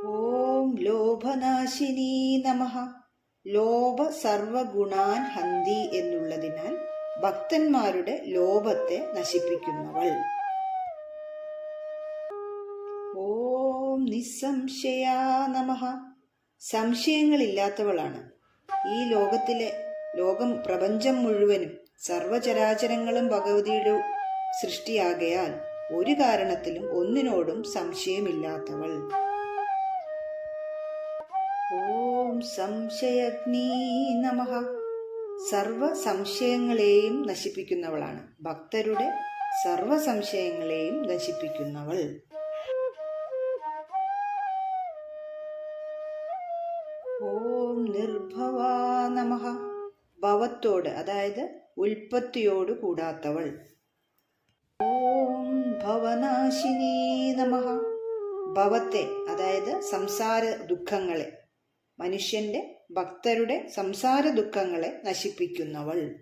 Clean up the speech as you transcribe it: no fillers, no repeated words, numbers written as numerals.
ഓം ലോഭനാശിനി നമഃ. ലോഭ സർവഗുണാൻ ഹന്തി എന്നുള്ളതിനാൽ ഭക്തന്മാരുടെ ലോഭത്തെ നശിപ്പിക്കുന്നവൾ. ഓം നിസ്സംശയാ നമഃ. സംശയങ്ങളില്ലാത്തവളാണ്. ഈ പ്രപഞ്ചം മുഴുവനും സർവചരാചരങ്ങളും ഭഗവതിയുടെ സൃഷ്ടിയാകയാൽ ഒരു കാരണത്തിലും ഒന്നിനോടും സംശയമില്ലാത്തവൾ. ഓം സംശയഗ്നി നമഃ. സർവ സംശയങ്ങളെയും നശിപ്പിക്കുന്നവളാണ്. ഭക്തരുടെ സർവ സംശയങ്ങളെയും നശിപ്പിക്കുന്നവൾ. ഓം നിർഭവാ നമഃ. ഭവത്തോട്, അതായത് ഉൽപ്പത്തിയോട് കൂടാത്തവൾ. ഓം ഭവനാശിനി നമഃ. ഭവത്തെ, അതായത് സംസാര ദുഃഖങ്ങളെ, ഭക്തരുടെ സംസാര ദുഃഖങ്ങളെ നശിപ്പിക്കുന്നവൾ.